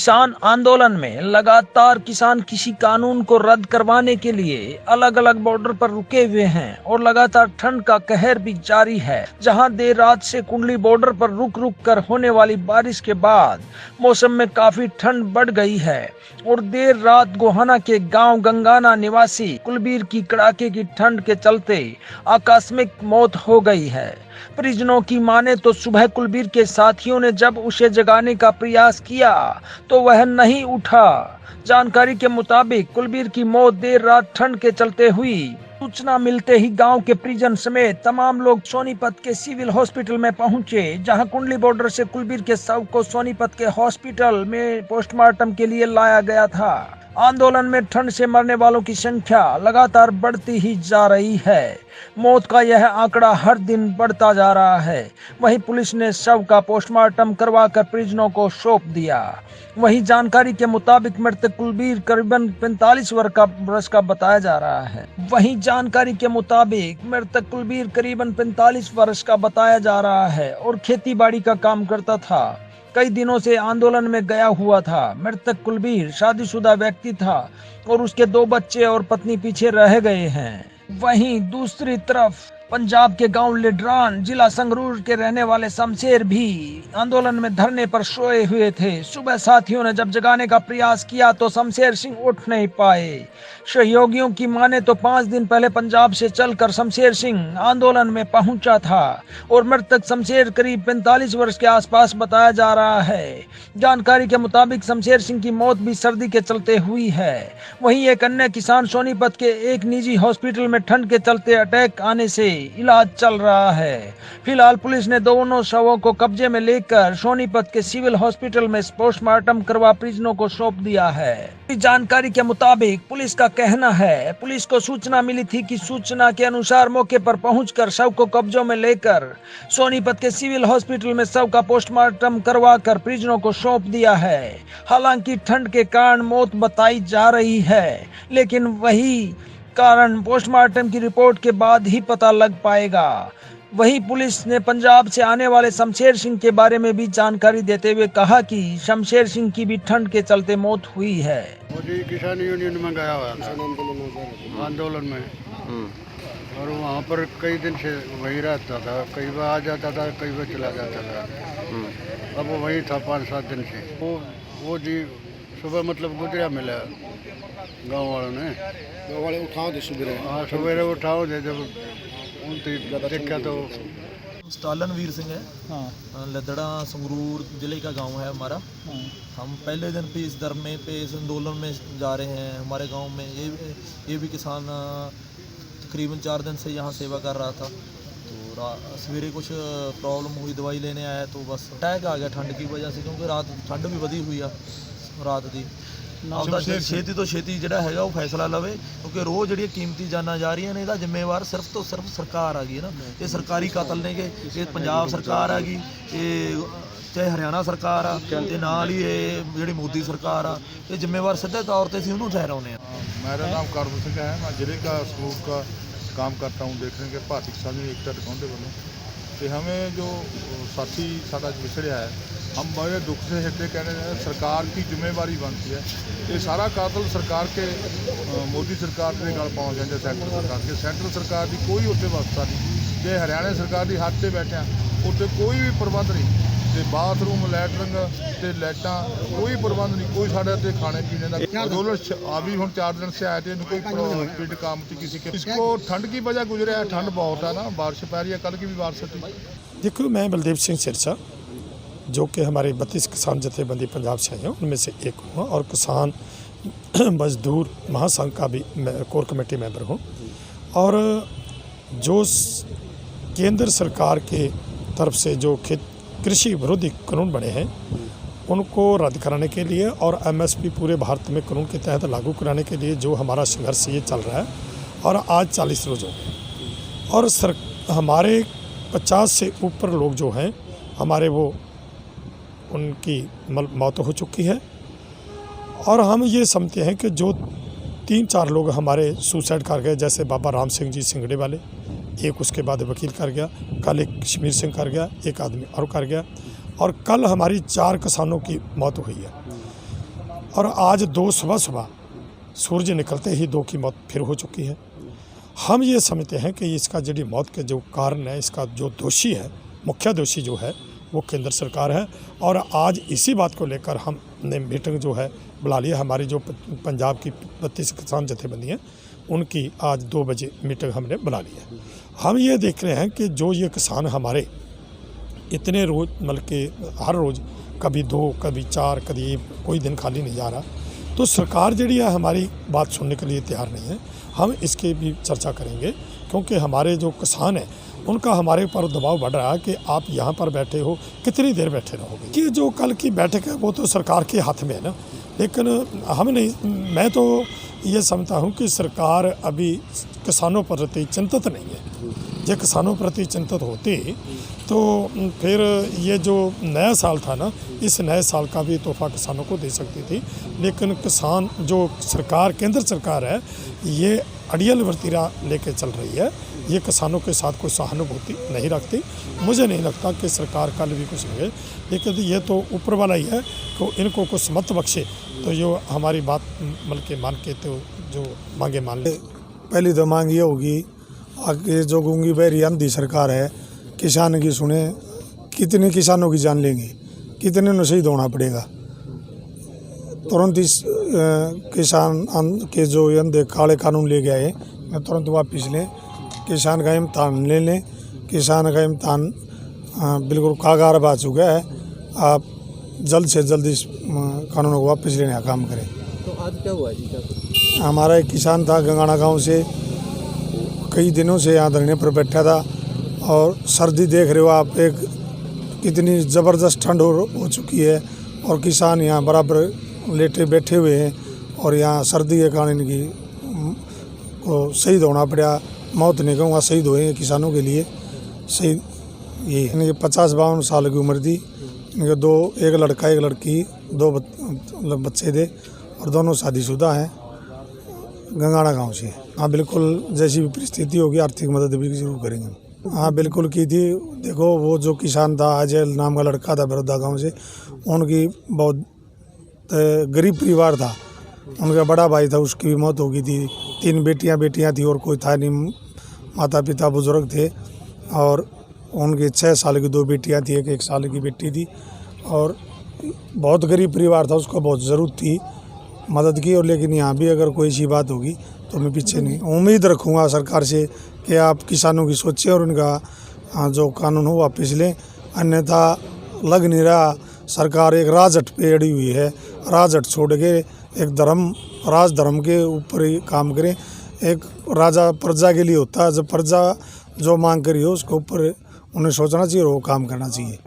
किसान आंदोलन में लगातार किसान किसी कानून को रद्द करवाने के लिए अलग अलग बॉर्डर पर रुके हुए हैं और लगातार ठंड का कहर भी जारी है। जहां देर रात से कुंडली बॉर्डर पर रुक रुक कर होने वाली बारिश के बाद मौसम में काफी ठंड बढ़ गई है और देर रात गोहाना के गांव गंगाना निवासी कुलबीर की कड़ाके की ठंड के चलते आकस्मिक मौत हो गई है। परिजनों की माने तो सुबह कुलबीर के साथियों ने जब उसे जगाने का प्रयास किया तो वह नहीं उठा। जानकारी के मुताबिक कुलबीर की मौत देर रात ठंड के चलते हुई। सूचना मिलते ही गांव के परिजन समेत तमाम लोग सोनीपत के सिविल हॉस्पिटल में पहुंचे, जहां कुंडली बॉर्डर से कुलबीर के शव को सोनीपत के हॉस्पिटल में पोस्टमार्टम के लिए लाया गया था। आंदोलन में ठंड से मरने वालों की संख्या लगातार बढ़ती ही जा रही है। मौत का यह आंकड़ा हर दिन बढ़ता जा रहा है। वहीं पुलिस ने शव का पोस्टमार्टम करवाकर परिजनों को सौंप दिया। वहीं जानकारी के मुताबिक मृतक कुलबीर करीबन 45 वर्ष का बताया जा रहा है। वहीं जानकारी के मुताबिक मृतक कुलबीर करीबन 45 वर्ष का बताया जा रहा है और खेती बाड़ी का काम करता था। कई दिनों से आंदोलन में गया हुआ था। मृतक कुलबीर शादीशुदा व्यक्ति था और उसके 2 बच्चे और पत्नी पीछे रह गए हैं। वहीं दूसरी तरफ पंजाब के गांव लिड्रान जिला संगरूर के रहने वाले शमशेर भी आंदोलन में धरने पर सोए हुए थे। सुबह साथियों ने जब जगाने का प्रयास किया तो शमशेर सिंह उठ नहीं पाए। सहयोगियों की माने तो 5 दिन पहले पंजाब से चलकर शमशेर सिंह आंदोलन में पहुंचा था और मृतक शमशेर करीब 45 वर्ष के आसपास बताया जा रहा है। जानकारी के मुताबिक शमशेर सिंह की मौत भी सर्दी के चलते हुई है। वहीं एक अन्य किसान सोनीपत के एक निजी हॉस्पिटल में ठंड के चलते अटैक आने से इलाज चल रहा है। फिलहाल पुलिस ने दोनों शवों को कब्जे में लेकर सोनीपत के सिविल हॉस्पिटल में पोस्टमार्टम करवा परिजनों को सौंप दिया है। जानकारी के मुताबिक पुलिस का कहना है, पुलिस को सूचना मिली थी कि सूचना के अनुसार मौके पर पहुंचकर शव को कब्जों में लेकर सोनीपत के सिविल हॉस्पिटल में शव का पोस्टमार्टम करवाकर परिजनों को सौंप दिया है। हालांकि ठंड के कारण मौत बताई जा रही है, लेकिन वही कारण पोस्टमार्टम की रिपोर्ट के बाद ही पता लग पाएगा। वहीं पुलिस ने पंजाब से आने वाले शमशेर सिंह के बारे में भी जानकारी देते हुए कहा कि शमशेर सिंह की भी ठंड के चलते मौत हुई है। मुझे किसान यूनियन में गया हुआ था आंदोलन में और वहाँ पर कई दिन से वही रहता था। कई बार आ जाता था, कई बार चला जाता था। अब वही था 5-7 दिन से। वो जी सुबह मतलब गुजरा मिला गाँव वालों ने। गाँव वाले उठाओ दे सुबह। हाँ सवेरे उठाओ दे, जब देखा तो स्टालन वीर सिंह है। हाँ। लदड़ा संगरूर जिले का गांव है हमारा। हाँ। हम पहले दिन पे इस धरने पे इस आंदोलन में जा रहे हैं। हमारे गांव में ये भी किसान तकरीबन 4 दिन से यहाँ सेवा कर रहा था। तो सवेरे कुछ प्रॉब्लम हुई, दवाई लेने आया तो बस अटैक आ गया ठंड की वजह से, क्योंकि रात ठंड भी वधी हुई है रात की। छेती तो छेती जिहड़ा हैगा वो फैसला लवे, क्योंकि रोज़ जिहड़ियां कीमती जाना जा रही ने, इहदा जिम्मेवार सिर्फ तो सिर्फ सरकार आ गई ना। ये सरकारी कतल ने कि ये पंजाब सरकार आ गई, ये चाहे हरियाणा सरकार आ, ते नाल ही ये जिहड़ी मोदी सरकार आ, ये जिम्मेवार सीधे तौर पर असीं उहनूं ठहराउने आ। मेरा नाम करम सिंह है। मैं जिले का स्कूल का काम करता हूँ। देख रहे हैं कि भारतीय किसान एकता दिखाने वालों तो हमें जो साथी साडा विछड़िया है, हम बड़े दुख से हृदय कहने सरकार की जिम्मेवारी बनती है। ये सारा कातल सरकार के मोदी सरकार के गल पाउण जाते, सेंटर सरकार के। सेंटर सरकार की कोई उत्ते व्यवस्था नहीं। जो हरियाणा सरकार की हद से बैठे उत्ते कोई भी प्रबंध नहीं। तो बाथरूम, लैटरिंग ते लाइटां कोई प्रबंध नहीं। कोई साढ़े ते खाने पीने का आंदोलन अभी हम 4 दिन से आए थे, कोई पीड़ काम थी किसी के। इसको ठंड की वजह गुजरे है। ठंड बहुत है ना, बारिश पै रही है, कल की भी बारिश थी। देखो, मैं बलदेव सिंह सिरसा, जो कि हमारे 32 किसान जथेबंदी पंजाब से आए हैं, उनमें से एक हूँ और किसान मजदूर महासंघ का भी कोर कमेटी मेंबर हूँ। और जो केंद्र सरकार के तरफ से जो कृषि विरोधी कानून बने हैं उनको रद्द कराने के लिए और MSP पूरे भारत में कानून के तहत लागू कराने के लिए जो हमारा संघर्ष ये चल रहा है, और आज 40 रोज़ हो गए और हमारे 50 से ऊपर लोग जो हैं हमारे वो उनकी मौत हो चुकी है। और हम ये समझते हैं कि जो 3-4 लोग हमारे सुसाइड कर गए, जैसे बाबा राम सिंह जी सिंगड़े वाले, एक उसके बाद वकील कर गया, कल एक कश्मीर सिंह कर गया, एक आदमी और कर गया, और कल हमारी 4 किसानों की मौत हुई है। और आज 2 सुबह सूरज निकलते ही 2 की मौत फिर हो चुकी है। हम ये समझते हैं कि इसका जो मौत के जो कारण है, इसका जो दोषी है, मुख्य दोषी जो है वो केंद्र सरकार है। और आज इसी बात को लेकर हमने मीटिंग जो है बुला लिया। हमारी जो पंजाब की 32 किसान जथेबंदी हैं उनकी आज 2 बजे मीटिंग हमने बुला ली है। हम ये देख रहे हैं कि जो ये किसान हमारे इतने रोज मतलब कि हर रोज़ कभी 2 कभी 4 कभी कोई दिन खाली नहीं जा रहा, तो सरकार जी है हमारी बात सुनने के लिए तैयार नहीं है। हम इसके भी चर्चा करेंगे क्योंकि हमारे जो किसान हैं उनका हमारे ऊपर दबाव बढ़ रहा है कि आप यहाँ पर बैठे हो, कितनी देर बैठे रहोगे। कि जो कल की बैठक है वो तो सरकार के हाथ में है ना, लेकिन हम नहीं, मैं तो ये समझता हूँ कि सरकार अभी किसानों प्रति चिंतित नहीं है। ये किसानों प्रति चिंतित होती तो फिर ये जो नया साल था ना, इस नए साल का भी तोहफा किसानों को दे सकती थी। लेकिन किसान जो सरकार, केंद्र सरकार है, ये अड़ियल वर्तीरा लेके चल रही है। ये किसानों के साथ कोई सहानुभूति नहीं रखती। मुझे नहीं लगता कि सरकार कल भी कुछ लगे, लेकिन ये तो ऊपर वाला ही है तो इनको कुछ मत बख्शे, तो जो हमारी बात मतलब के मान के तो जो मांगे मान ले। पहली तो मांग ये होगी आगे जो गूंगी बहरी अंधी सरकार है, किसान की सुने। कितने किसानों की जान लेंगे, कितने ने शहीद होना पड़ेगा। तुरंत इस किसान के जो अंधे काले कानून ले गए हैं तुरंत वापस लें। किसान का इम्तहान ले लें। किसान का इम्तहान बिल्कुल कागार आ चुका है। आप जल्द से जल्द इस कानून को वापस लेने का काम करें। तो आज क्या हुआ जी? क्या हमारा एक किसान था गंगाना गांव से, कई दिनों से यहाँ धरने पर बैठा था। और सर्दी देख रहे हो आप, एक कितनी ज़बरदस्त ठंड हो चुकी है और किसान यहाँ बराबर लेटे बैठे हुए हैं। और यहाँ सर्दी के कारण इनकी को शहीद होना पड़ा। मौत नहीं कहूँगा, शहीद हुए हैं किसानों के लिए। शहीद ये इनके 50-52 साल की उम्र थी। इनके 2, एक लड़का एक लड़की, 2 बच्चे थे और दोनों शादीशुदा हैं। गंगाना गांव से। हाँ बिल्कुल, जैसी भी परिस्थिति होगी आर्थिक मदद भी जरूर करेंगे। हाँ बिल्कुल की थी। देखो वो जो किसान था, अजय नाम का लड़का था बड़ौदा गांव से, उनकी बहुत गरीब परिवार था। उनका बड़ा भाई था, उसकी भी मौत हो गई थी। 3 बेटियां थी और कोई था नहीं। माता पिता बुजुर्ग थे और उनकी 6 साल की 2 बेटियां थी, 1 साल की बेटी थी। और बहुत गरीब परिवार था, उसको बहुत ज़रूरत थी मदद की। और लेकिन यहाँ भी अगर कोई ऐसी बात होगी तो मैं पीछे नहीं, उम्मीद रखूँगा सरकार से कि आप किसानों की सोचें और उनका जो कानून हो वापस लें। अन्यथा लग नहीं रहा सरकार एक राजहट पे अड़ी हुई है। राजहट छोड़ के एक राज धर्म के ऊपर ही काम करें। एक राजा प्रजा के लिए होता है, जब प्रजा जो मांग करी हो उसके ऊपर उन्हें सोचना चाहिए और वो काम करना चाहिए।